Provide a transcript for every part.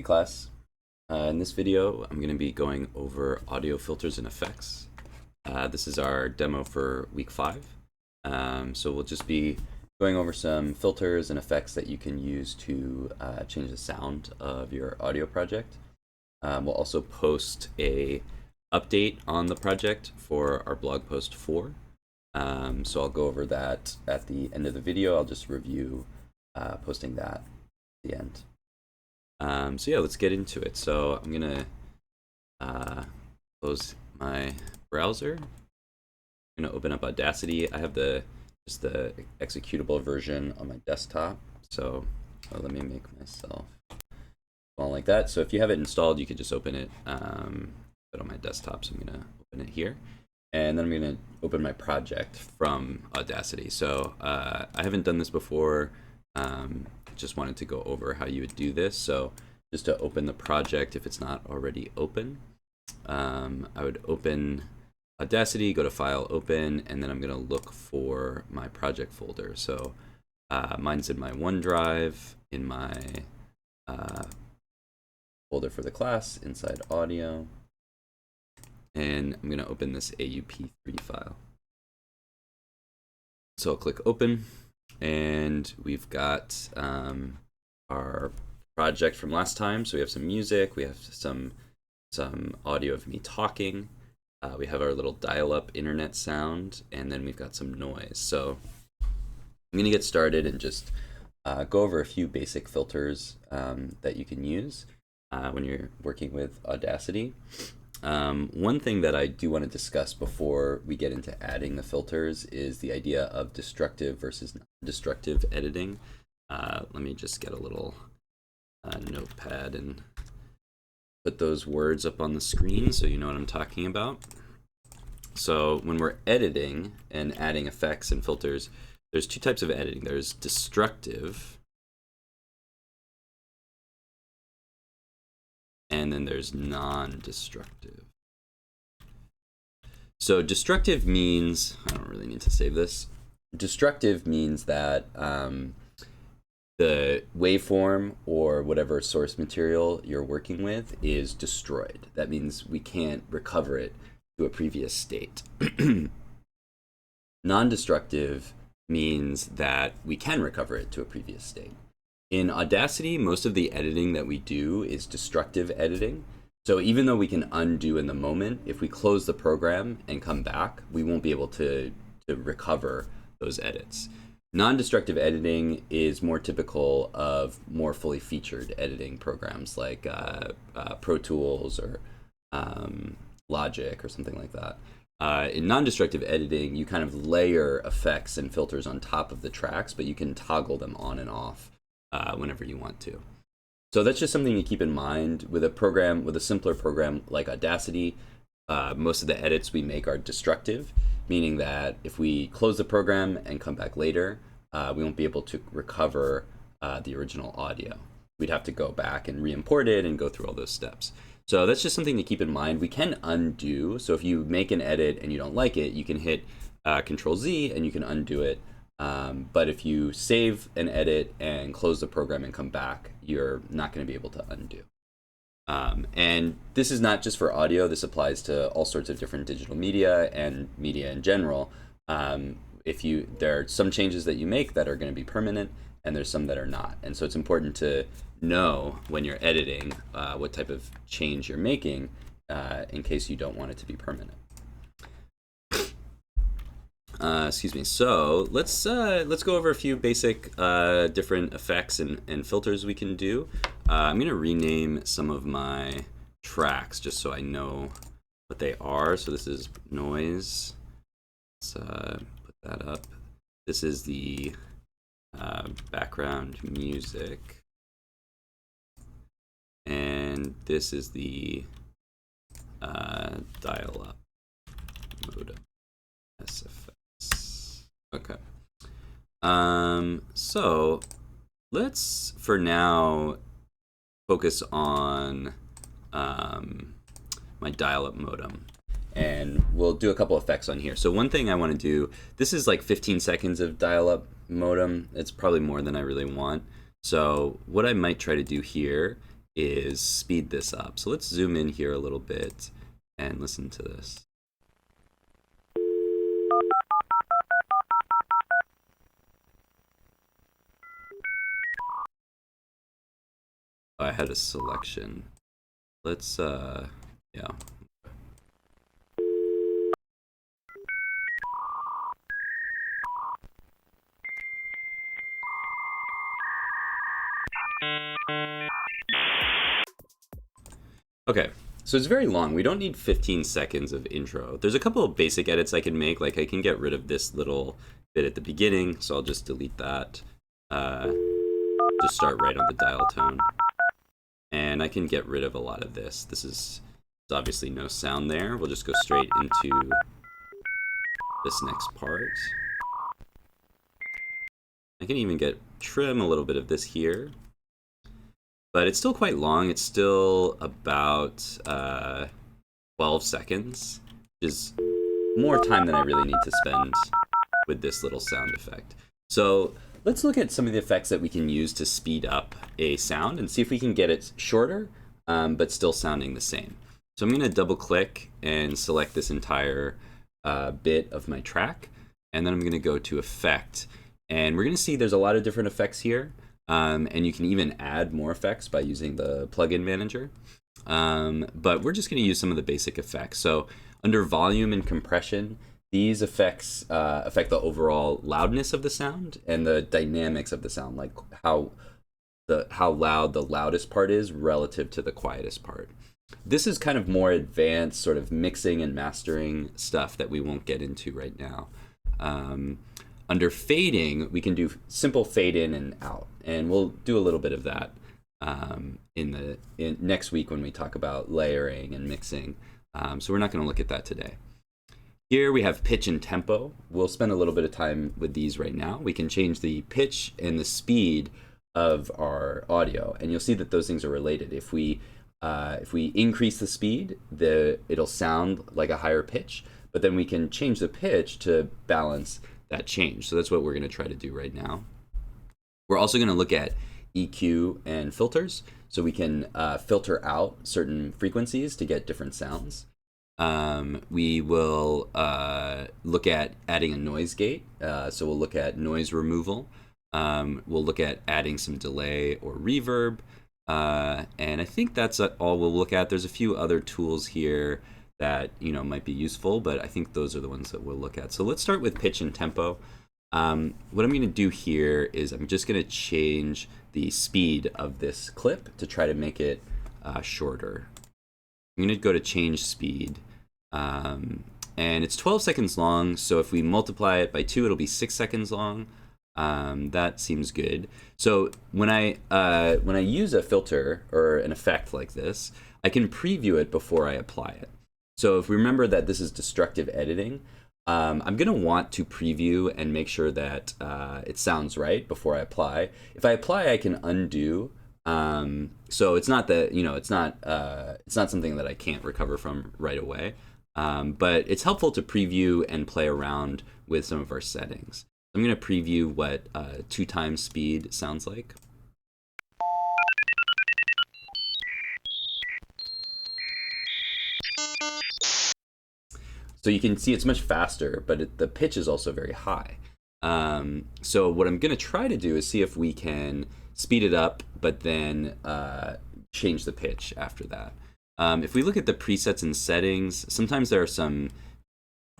Hey class, in this video I'm going to be going over audio filters and effects. This is our demo for week 5. So we'll just be going over some filters and effects that you can use to change the sound of your audio project. We'll also post a update on the project for our blog post 4. So I'll go over that at the end of the video. I'll just review posting that at the end. So yeah, let's get into it. So I'm gonna close my browser. I'm gonna open up Audacity. I have just the executable version on my desktop. So let me make myself small like that. So if you have it installed, you could just open it. But on my desktop, so I'm gonna open it here, and then I'm gonna open my project from Audacity. So I haven't done this before. Just wanted to go over how you would do this. So just to open the project, if it's not already open, I would open Audacity, go to File, Open, and then I'm going to look for my project folder. So mine's in my OneDrive, in my folder for the class, inside Audio, and I'm going to open this AUP3 file. So I'll click Open. And we've got our project from last time. So we have some music, we have some audio of me talking, we have our little dial-up internet sound, and then we've got some noise. So I'm gonna get started and just go over a few basic filters that you can use when you're working with Audacity. One thing that I do want to discuss before we get into adding the filters is the idea of destructive versus non-destructive editing. Let me just get a little notepad and put those words up on the screen so you know what I'm talking about. So when we're editing and adding effects and filters, there's two types of editing. There's destructive, and then there's non-destructive. So destructive means, I don't really need to save this. Destructive means that the waveform or whatever source material you're working with is destroyed. That means we can't recover it to a previous state. Non-destructive means that we can recover it to a previous state. In Audacity, most of the editing that we do is destructive editing. So even though we can undo in the moment, if we close the program and come back, we won't be able to recover those edits. Non-destructive editing is more typical of more fully featured editing programs like Pro Tools or Logic or something like that. In non-destructive editing, you kind of layer effects and filters on top of the tracks, but you can toggle them on and off whenever you want to. So that's just something to keep in mind with a program, with a simpler program like Audacity. Most of the edits we make are destructive, meaning that if we close the program and come back later, we won't be able to recover the original audio. We'd have to go back and re-import it and go through all those steps. So that's just something to keep in mind. We can undo. So if you make an edit and you don't like it, you can hit Control Z and you can undo it. But if you save an edit and close the program and come back, you're not going to be able to undo. And this is not just for audio. This applies to all sorts of different digital media and media in general. There are some changes that you make that are going to be permanent, and there's some that are not. And so it's important to know when you're editing what type of change you're making in case you don't want it to be permanent. Excuse me. So let's go over a few basic different effects and filters we can do. I'm gonna rename some of my tracks just so I know what they are. So this is noise. Let's put that up. This is the background music, and this is the dial-up modem. Okay. So let's for now focus on my dial-up modem, and we'll do a couple effects on here. So one thing I want to do, this is like 15 seconds of dial-up modem. It's probably more than I really want. So what I might try to do here is speed this up. So let's zoom in here a little bit and listen to this. I had a selection. Let's, yeah. Okay, so it's very long. We don't need 15 seconds of intro. There's a couple of basic edits I can make. Like I can get rid of this little bit at the beginning, so I'll just delete that. Just start right on the dial tone. And I can get rid of a lot of this. There's obviously no sound there. We'll just go straight into this next part. I can even trim a little bit of this here. But it's still quite long. It's still about 12 seconds, which is more time than I really need to spend with this little sound effect. So let's look at some of the effects that we can use to speed up a sound and see if we can get it shorter, but still sounding the same. So I'm going to double click and select this entire bit of my track, and then I'm going to go to Effect. And we're going to see there's a lot of different effects here. And you can even add more effects by using the plugin manager. But we're just going to use some of the basic effects. So under volume and compression, these effects affect the overall loudness of the sound and the dynamics of the sound, like how loud the loudest part is relative to the quietest part. This is kind of more advanced sort of mixing and mastering stuff that we won't get into right now. Under fading, we can do simple fade in and out, and we'll do a little bit of that in next week when we talk about layering and mixing. So we're not going to look at that today. Here we have pitch and tempo. We'll spend a little bit of time with these right now. We can change the pitch and the speed of our audio, and you'll see that those things are related. If we increase the speed, it'll sound like a higher pitch, but then we can change the pitch to balance that change. So that's what we're going to try to do right now. We're also going to look at EQ and filters, so we can filter out certain frequencies to get different sounds. We will look at adding a noise gate, so we'll look at noise removal. We'll look at adding some delay or reverb, and I think that's all we'll look at. There's a few other tools here that might be useful, but I think those are the ones that we'll look at. So let's start with pitch and tempo. What I'm going to do here is I'm just going to change the speed of this clip to try to make it shorter. I'm going to go to change speed, and it's 12 seconds long, so if we multiply it by 2, it'll be 6 seconds long. That seems good. So when I use a filter or an effect like this, I can preview it before I apply it. So if we remember that this is destructive editing, I'm going to want to preview and make sure that it sounds right before I apply. If I apply, I can undo. So it's not that it's not something that I can't recover from right away. But it's helpful to preview and play around with some of our settings. I'm going to preview what 2 times speed sounds like. So you can see it's much faster, but the pitch is also very high. So what I'm going to try to do is see if we can speed it up, but then change the pitch after that. If we look at the presets and settings, sometimes there are some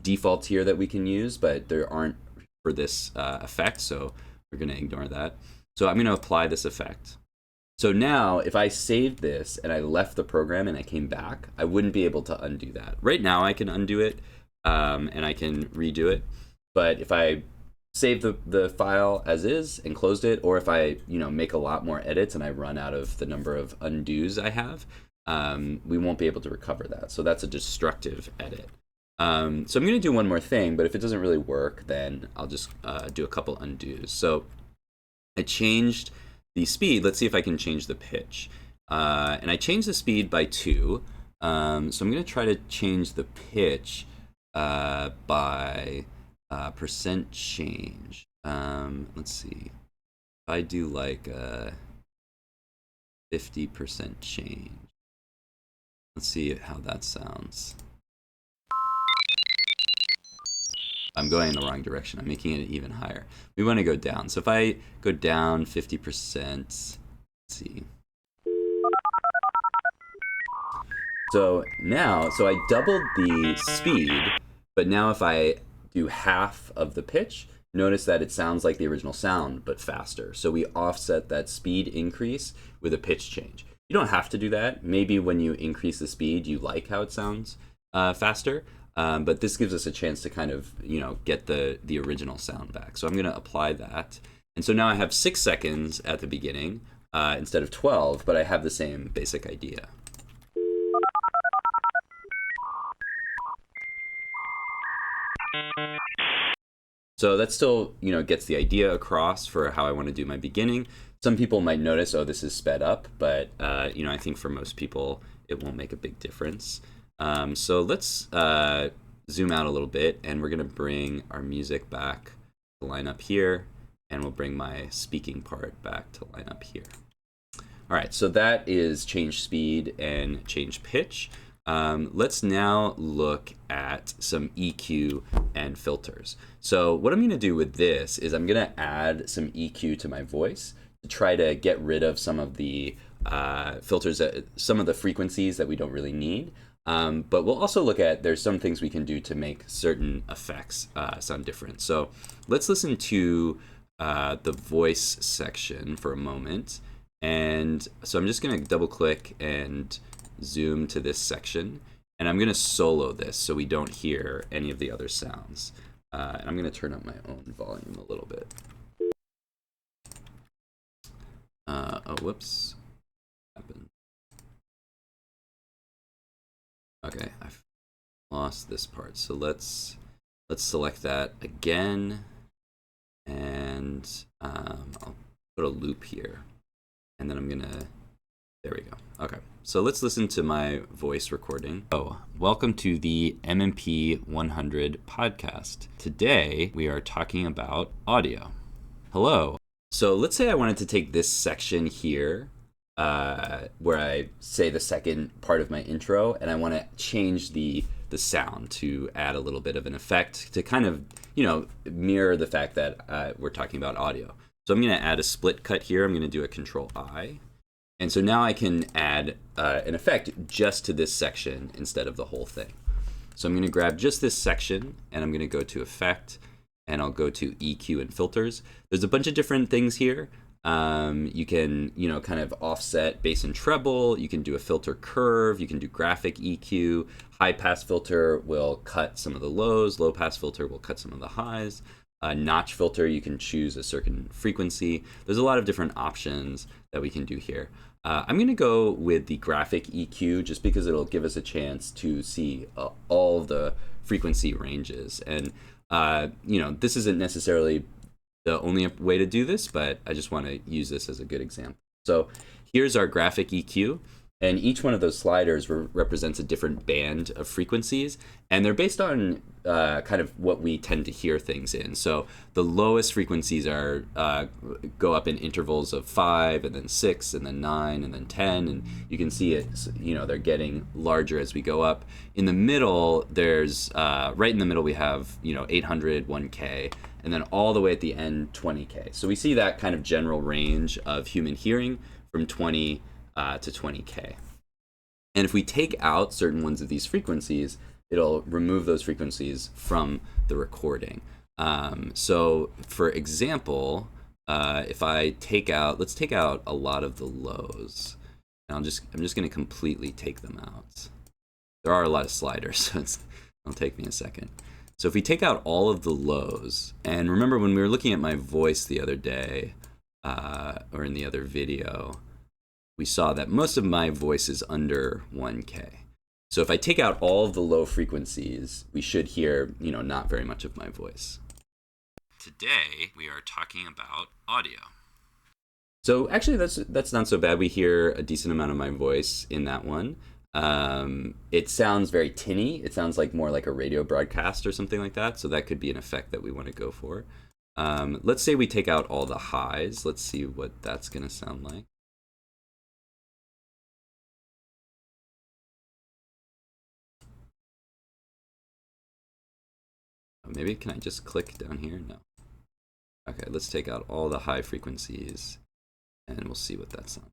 defaults here that we can use, but there aren't for this effect, so we're going to ignore that. So I'm going to apply this effect. So now, if I saved this and I left the program and I came back, I wouldn't be able to undo that. Right now, I can undo it and I can redo it. But if I save the file as is and closed it, or if I make a lot more edits and I run out of the number of undos I have, we won't be able to recover that. So that's a destructive edit. So I'm going to do one more thing, but if it doesn't really work, then I'll just do a couple undos. So I changed the speed. Let's see if I can change the pitch. And I changed the speed by 2. So I'm going to try to change the pitch by percent change. Let's see. If I do like 50% change. Let's see how that sounds. I'm going in the wrong direction. I'm making it even higher. We want to go down. So if I go down 50%, let's see. So now, so I doubled the speed, but now if I do half of the pitch, notice that it sounds like the original sound, but faster. So we offset that speed increase with a pitch change. You don't have to do that. Maybe when you increase the speed, you like how it sounds faster. But this gives us a chance to kind of, get the original sound back. So I'm going to apply that. And so now I have 6 seconds at the beginning instead of 12, but I have the same basic idea. So that still, gets the idea across for how I want to do my beginning. Some people might notice, oh, this is sped up, but I think for most people it won't make a big difference. So let's zoom out a little bit, and we're going to bring our music back to line up here, and we'll bring my speaking part back to line up here. All right, so that is change speed and change pitch. Let's now look at some EQ and filters. So what I'm going to do with this is I'm going to add some EQ to my voice to try to get rid of some of the filters, some of the frequencies that we don't really need. But we'll also look at, there's some things we can do to make certain effects sound different. So let's listen to the voice section for a moment. And so I'm just going to double click and zoom to this section, and I'm going to solo this so we don't hear any of the other sounds. And I'm going to turn up my own volume a little bit. Oh, whoops. Happened. Okay, I've lost this part. So let's select that again, and I'll put a loop here, and then I'm gonna. There we go. Okay, so let's listen to my voice recording. Oh, welcome to the MMP 100 podcast. Today we are talking about audio. Hello. So let's say I wanted to take this section here, where I say the second part of my intro, and I want to change the sound to add a little bit of an effect to kind of, mirror the fact that we're talking about audio. So I'm going to add a split cut here. I'm going to do a Control-I. And so now I can add an effect just to this section instead of the whole thing. So I'm going to grab just this section, and I'm going to go to Effect, and I'll go to EQ and Filters. There's a bunch of different things here. You can, kind of offset bass and treble. You can do a filter curve. You can do graphic EQ. High pass filter will cut some of the lows. Low pass filter will cut some of the highs. Notch filter, you can choose a certain frequency. There's a lot of different options that we can do here. I'm going to go with the graphic EQ just because it'll give us a chance to see all the frequency ranges. And, this isn't necessarily the only way to do this, but I just want to use this as a good example. So here's our graphic EQ. And each one of those sliders represents a different band of frequencies, and they're based on kind of what we tend to hear things in. So the lowest frequencies are go up in intervals of 5, and then 6, and then 9, and then 10, and you can see it. They're getting larger as we go up. In the middle, there's right in the middle we have 800, 1K, and then all the way at the end 20K. So we see that kind of general range of human hearing from 20 to 20K. And if we take out certain ones of these frequencies, it'll remove those frequencies from the recording. So for example, if I let's take out a lot of the lows. And I'm just going to completely take them out. There are a lot of sliders, so it'll take me a second. So if we take out all of the lows, and remember when we were looking at my voice the other day, or in the other video, we saw that most of my voice is under 1K. So if I take out all of the low frequencies, we should hear, not very much of my voice. Today, we are talking about audio. So actually, that's not so bad. We hear a decent amount of my voice in that one. It sounds very tinny. It sounds more like a radio broadcast or something like that. So that could be an effect that we want to go for. Let's say we take out all the highs. Let's see what that's going to sound like. maybe can I just click down here? No. Okay, let's take out all the high frequencies and we'll see what that sounds.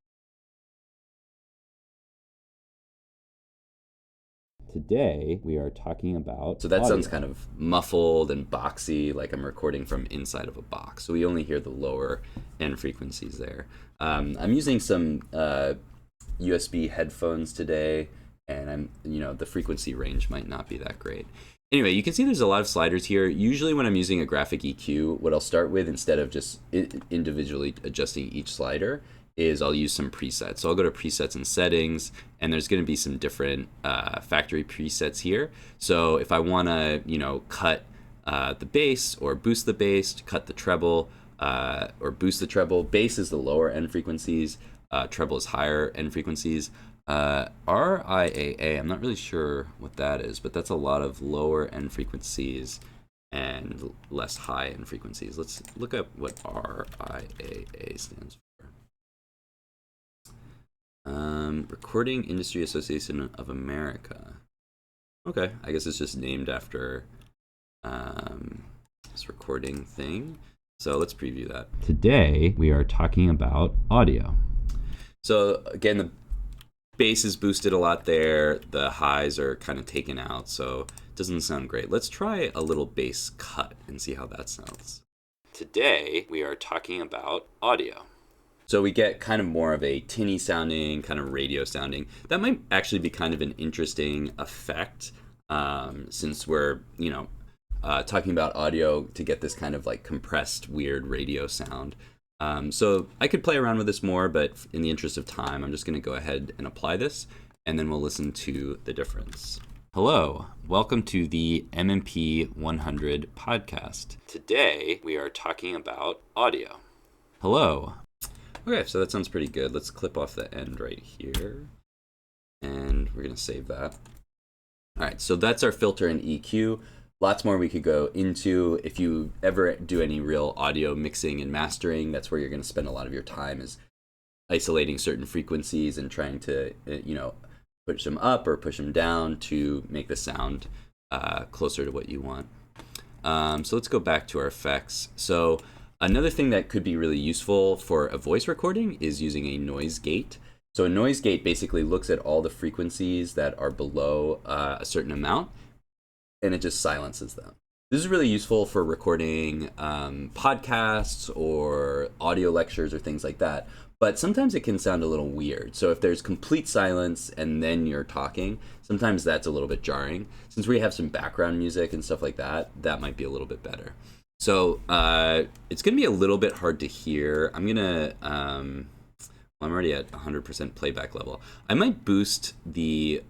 Today we are talking about So that audio. Sounds kind of muffled and boxy, like I'm recording from inside of a box. So we only hear the lower end frequencies there. I'm using some USB headphones today, and the frequency range might not be that great. Anyway, you can see there's a lot of sliders here. Usually when I'm using a graphic EQ, what I'll start with, instead of just individually adjusting each slider, is I'll use some presets. So I'll go to presets and settings, and there's going to be some different factory presets here. So if I want to, cut the bass or boost the bass, cut the treble or boost the treble, bass is the lower end frequencies, treble is higher end frequencies. RIAA, I'm not really sure what that is, but that's a lot of lower end frequencies and less high end frequencies. Let's look up what RIAA stands for. Recording Industry Association of America. Okay, I guess it's just named after this recording thing. So let's preview that. Today we are talking about audio. So again, the bass is boosted a lot there. The highs are kind of taken out, so it doesn't sound great. Let's try a little bass cut and see how that sounds. Today we are talking about audio. So we get kind of more of a tinny sounding, kind of radio sounding. That might actually be kind of an interesting effect, since we're, talking about audio, to get this kind of like compressed, weird radio sound. So I could play around with this more, but in the interest of time, I'm just going to go ahead and apply this, and then we'll listen to the difference. Hello, welcome to the MMP 100 podcast. Today we are talking about audio. Hello. Okay, so that sounds pretty good. Let's clip off the end right here, and we're going to save that. All right, so that's our filter and EQ. Lots more we could go into. If you ever do any real audio mixing and mastering, that's where you're going to spend a lot of your time, is isolating certain frequencies and trying to, push them up or push them down to make the sound closer to what you want. So let's go back to our effects. So another thing that could be really useful for a voice recording is using a noise gate. So a noise gate basically looks at all the frequencies that are below a certain amount, and it just silences them. This is really useful for recording podcasts or audio lectures or things like that. But sometimes it can sound a little weird. So if there's complete silence and then you're talking, sometimes that's a little bit jarring. Since we have some background music and stuff like that, that might be a little bit better. So it's going to be a little bit hard to hear. I'm going to, I'm already at 100% playback level. I might boost the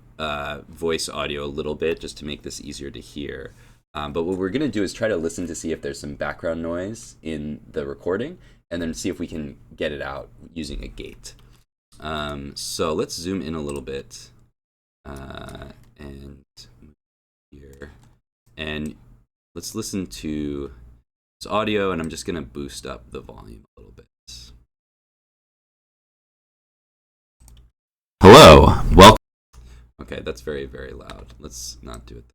voice audio a little bit just to make this easier to hear. But what we're going to do is try to listen to see if there's some background noise in the recording, and then see if we can get it out using a gate. So let's zoom in a little bit and here. And let's listen to this audio, and I'm just going to boost up the volume a little bit. Hello, welcome. Okay, that's very, very loud. Let's not do it.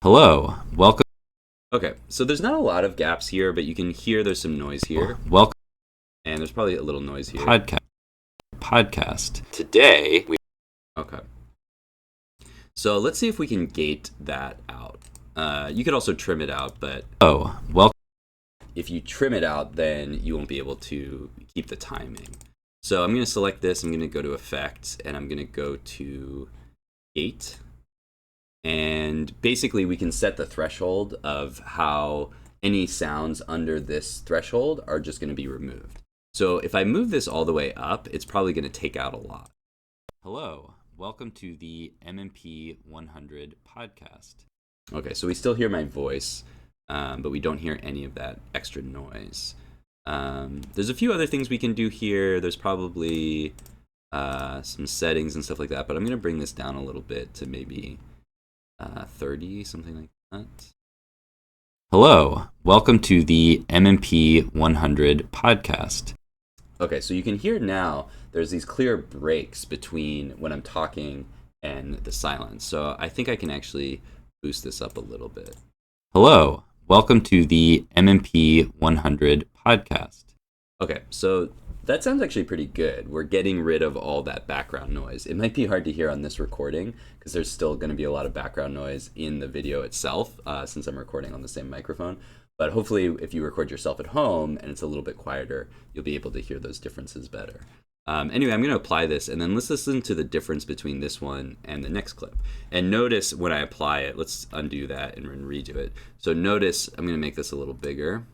Hello, welcome. Okay, so there's not a lot of gaps here, but you can hear there's some noise here. Welcome. And there's probably a little noise here. Podcast. Today we... Okay. So let's see if we can gate that out. You could also trim it out, but... Oh, welcome. If you trim it out, then you won't be able to keep the timing. So I'm going to select this. I'm going to go to Effects, and I'm going to go to Gate. And basically, we can set the threshold of how any sounds under this threshold are just going to be removed. So if I move this all the way up, it's probably going to take out a lot. Hello, welcome to the MMP 100 podcast. Okay, so we still hear my voice, but we don't hear any of that extra noise. There's a few other things we can do here. There's probably some settings and stuff like that, but I'm going to bring this down a little bit to maybe 30, something like that. Hello, welcome to the MMP 100 podcast. Okay, so you can hear now there's these clear breaks between when I'm talking and the silence. So I think I can actually boost this up a little bit. Hello, welcome to the MMP 100 podcast. Okay, so that sounds actually pretty good. We're getting rid of all that background noise. It might be hard to hear on this recording because there's still going to be a lot of background noise in the video itself since I'm recording on the same microphone. But hopefully, if you record yourself at home and it's a little bit quieter, you'll be able to hear those differences better. Anyway, I'm going to apply this, and then let's listen to the difference between this one and the next clip. And notice when I apply it, let's undo that and redo it. So notice, I'm going to make this a little bigger.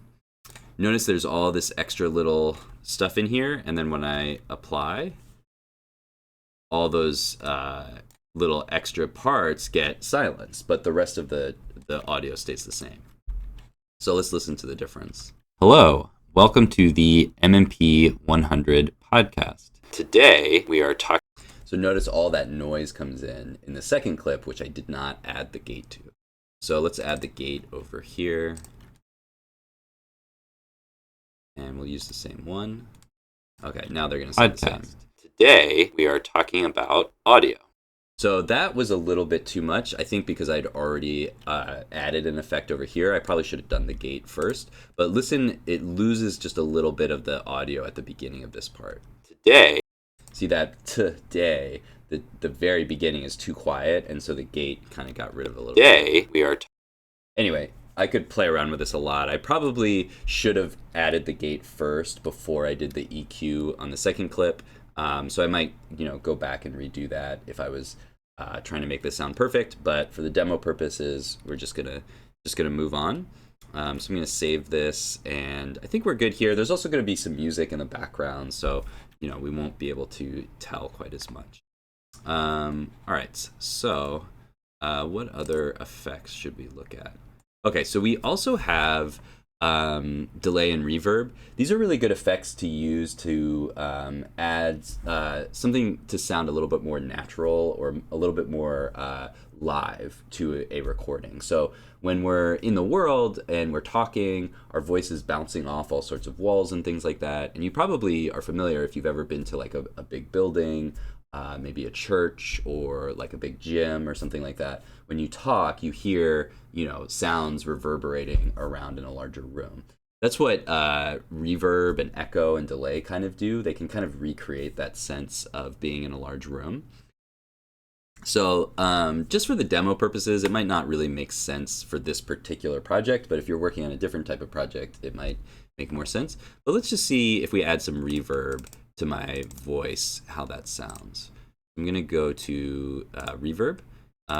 Notice there's all this extra little stuff in here, and then when I apply, all those little extra parts get silenced, but the rest of the audio stays the same. So let's listen to the difference. Hello, welcome to the MMP 100 podcast. Today we are talking. So notice all that noise comes in the second clip, which I did not add the gate to. So let's add the gate over here. And we'll use the same one. Okay, now they're going to sound the same. Today we are talking about audio. So that was a little bit too much, I think, because I'd already added an effect over here. I probably should have done the gate first. But listen, it loses just a little bit of the audio at the beginning of this part. Today, see that today, the very beginning is too quiet, and so the gate kind of got rid of a little bit. Today, we are... Anyway, I could play around with this a lot. I probably should have added the gate first before I did the EQ on the second clip. So I might, go back and redo that if I was trying to make this sound perfect. But for the demo purposes, we're just gonna move on. So I'm gonna save this, and I think we're good here. There's also gonna be some music in the background, so we won't be able to tell quite as much. All right. So what other effects should we look at? Okay, so we also have delay and reverb. These are really good effects to use to add something to sound a little bit more natural or a little bit more live to a recording. So when we're in the world and we're talking, our voice is bouncing off all sorts of walls and things like that. And you probably are familiar if you've ever been to like a big building, maybe a church or like a big gym or something like that. When you talk, you hear, sounds reverberating around in a larger room. That's what reverb and echo and delay kind of do. They can kind of recreate that sense of being in a large room. So just for the demo purposes, it might not really make sense for this particular project, but if you're working on a different type of project, it might make more sense. But let's just see if we add some reverb to my voice, how that sounds. I'm going to go to reverb.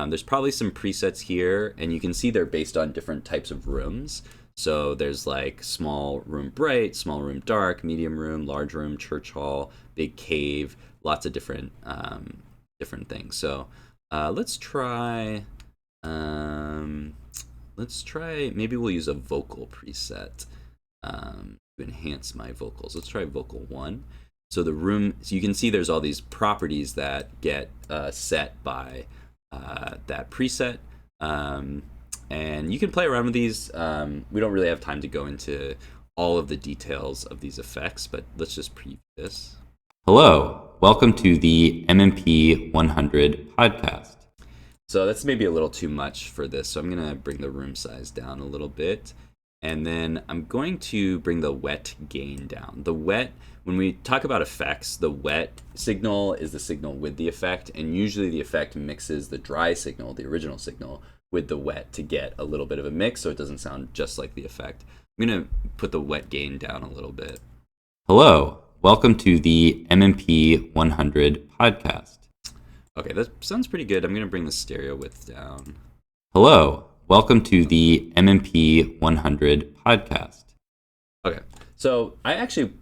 There's probably some presets here, and you can see they're based on different types of rooms. So there's like small room bright, small room dark, medium room, large room, church hall, big cave, lots of different things. So let's try, maybe we'll use a vocal preset to enhance my vocals. Let's try vocal 1. So so you can see there's all these properties that get set by that preset. And you can play around with these. We don't really have time to go into all of the details of these effects, but let's just preview this. Hello, welcome to the MMP 100 podcast. So that's maybe a little too much for this, so I'm going to bring the room size down a little bit. And then I'm going to bring the wet gain down. The wet, when we talk about effects, the wet signal is the signal with the effect, and usually the effect mixes the dry signal, the original signal, with the wet to get a little bit of a mix so it doesn't sound just like the effect. I'm going to put the wet gain down a little bit. Hello, welcome to the MMP 100 podcast. Okay, that sounds pretty good. I'm going to bring the stereo width down. Hello, welcome to the MMP 100 podcast. Okay, so I actually,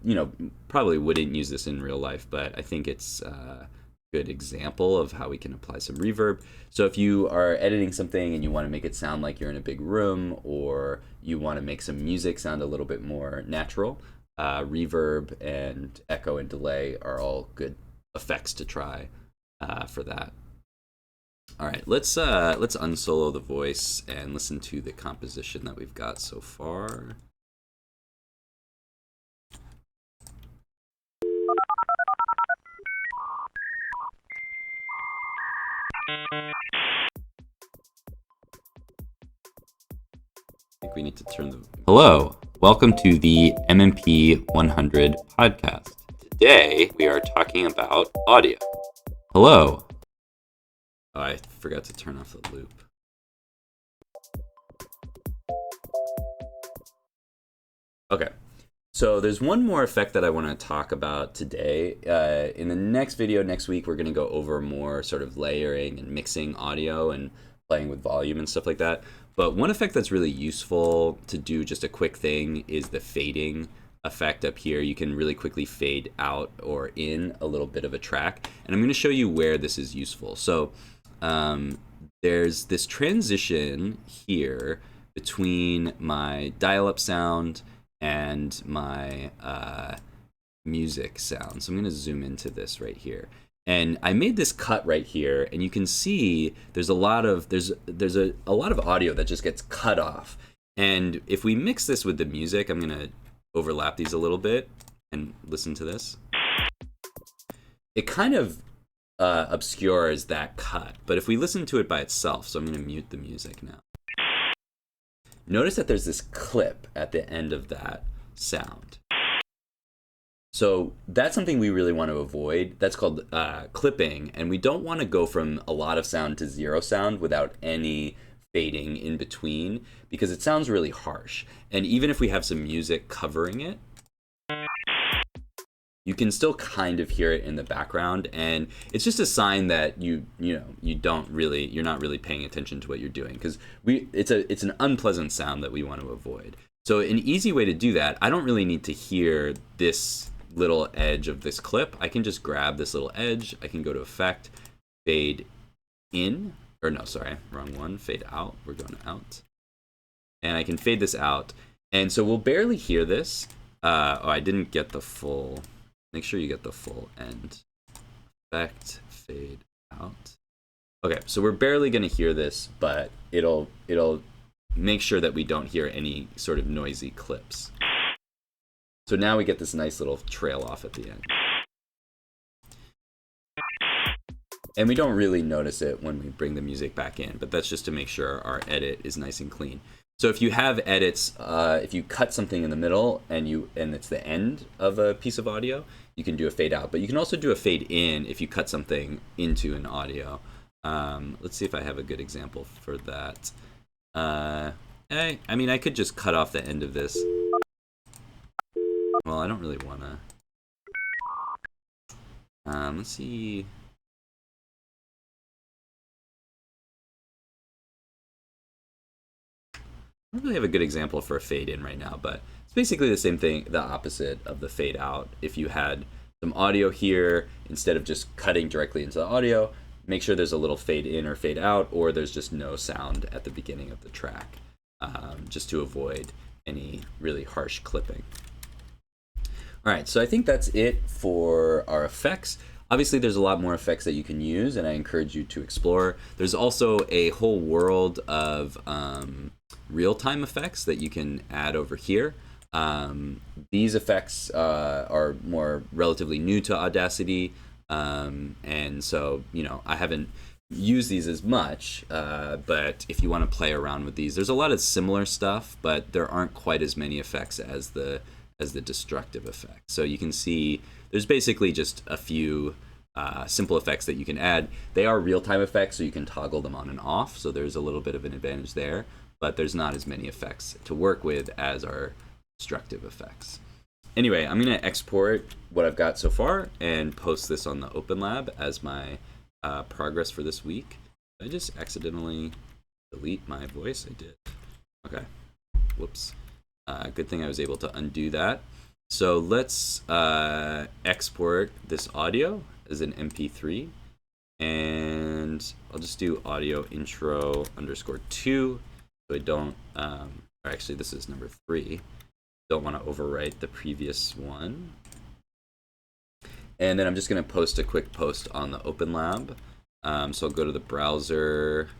probably wouldn't use this in real life, but I think it's a good example of how we can apply some reverb. So if you are editing something and you want to make it sound like you're in a big room, or you want to make some music sound a little bit more natural, reverb and echo and delay are all good effects to try for that. All right, let's unsolo the voice and listen to the composition that we've got so far. we need to turn the... Hello, welcome to the MMP 100 podcast. Today, we are talking about audio. Hello. Oh, I forgot to turn off the loop. Okay. So there's one more effect that I want to talk about today. In the next video next week, we're going to go over more sort of layering and mixing audio and playing with volume and stuff like that. But one effect that's really useful to do just a quick thing is the fading effect up here. You can really quickly fade out or in a little bit of a track. And I'm going to show you where this is useful. So there's this transition here between my dial-up sound and my music sound. So I'm going to zoom into this right here. And I made this cut right here, and you can see there's a lot of audio that just gets cut off. And if we mix this with the music, I'm going to overlap these a little bit and listen to this. It kind of obscures that cut, but if we listen to it by itself, so I'm going to mute the music now. Notice that there's this clip at the end of that sound. So that's something we really want to avoid. That's called clipping, and we don't want to go from a lot of sound to zero sound without any fading in between, because it sounds really harsh. And even if we have some music covering it, you can still kind of hear it in the background, and it's just a sign that you're not really paying attention to what you're doing, because it's an unpleasant sound that we want to avoid. So an easy way to do that, I don't really need to hear this little edge of this clip. I can just grab this little edge. I can go to Effect, Fade In, or no, sorry, wrong one. Fade Out. We're going out, and I can fade this out, and so we'll barely hear this. I didn't get the full. Make sure you get the full end. Effect, fade out. Okay, so we're barely going to hear this, but it'll make sure that we don't hear any sort of noisy clips. So now we get this nice little trail off at the end. And we don't really notice it when we bring the music back in, but that's just to make sure our edit is nice and clean. So if you have edits, if you cut something in the middle and it's the end of a piece of audio, you can do a fade out. But you can also do a fade in if you cut something into an audio. Let's see if I have a good example for that. I mean, I could just cut off the end of this. Well, I don't really want to. Let's see. I don't really have a good example for a fade in right now, but it's basically the same thing, the opposite of the fade out. If you had some audio here, instead of just cutting directly into the audio, make sure there's a little fade in or fade out, or there's just no sound at the beginning of the track, just to avoid any really harsh clipping. All right, so I think that's it for our effects. Obviously, there's a lot more effects that you can use, and I encourage you to explore. There's also a whole world of real-time effects that you can add over here. These effects are more relatively new to Audacity, and so I haven't used these as much, but if you want to play around with these, there's a lot of similar stuff, but there aren't quite as many effects as the destructive effect. So you can see there's basically just a few simple effects that you can add. They are real-time effects, so you can toggle them on and off, so there's a little bit of an advantage there, but there's not as many effects to work with as our destructive effects. Anyway, I'm going to export what I've got so far and post this on the OpenLab as my progress for this week. Did I just accidentally delete my voice? I did. Okay. Whoops. Good thing I was able to undo that. So let's export this audio as an MP3. And I'll just do audio intro _2. So I don't, or actually this is number 3. Don't want to overwrite the previous one. And then I'm just going to post a quick post on the OpenLab. So I'll go to the browser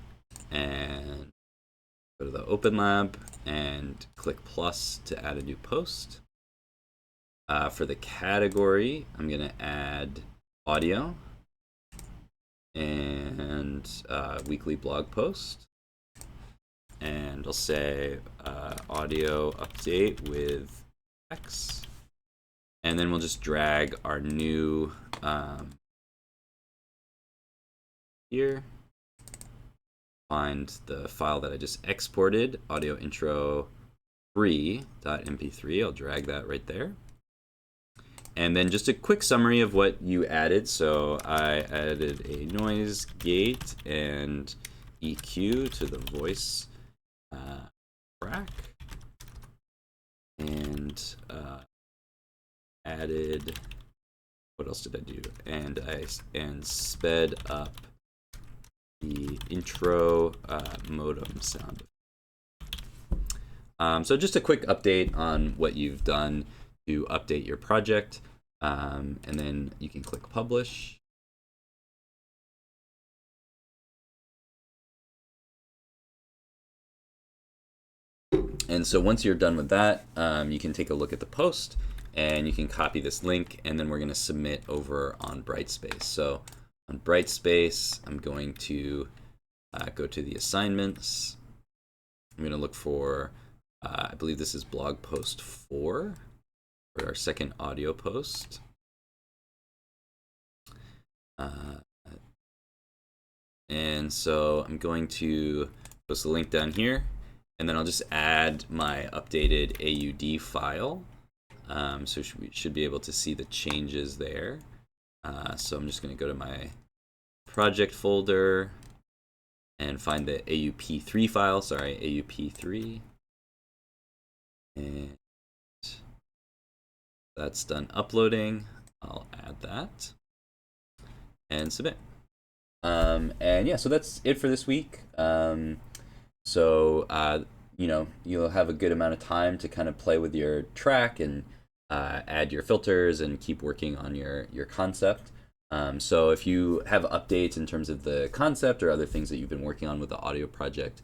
and go to the OpenLab and click plus to add a new post. For the category, I'm going to add audio and weekly blog post. and I'll say audio update with X, and then we'll just drag our new here, find the file that I just exported, audio intro 3.mp3. I'll drag that right there. And then just a quick summary of what you added. So I added a noise gate and EQ to the voice track, and added, what else did I do? And sped up the intro modem sound. So just a quick update on what you've done to update your project, and then you can click publish. And so once you're done with that, you can take a look at the post, and you can copy this link, and then we're going to submit over on Brightspace. So on Brightspace, I'm going to go to the assignments. I'm going to look for, I believe this is blog post 4, for our second audio post. And so I'm going to post the link down here, and then I'll just add my updated AUD file. So we should be able to see the changes there. So I'm just going to go to my project folder and find the AUP3 file, sorry, AUP3. And that's done uploading. I'll add that and submit. And yeah, so that's it for this week. You know, you'll have a good amount of time to kind of play with your track and add your filters and keep working on your concept. So if you have updates in terms of the concept or other things that you've been working on with the audio project,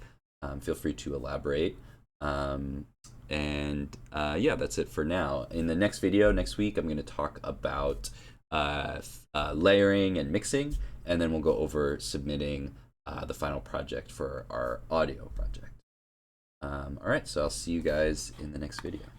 feel free to elaborate. Yeah, that's it for now. In the next video, next week, I'm going to talk about layering and mixing, and then we'll go over submitting the final project for our audio project. All right, so I'll see you guys in the next video.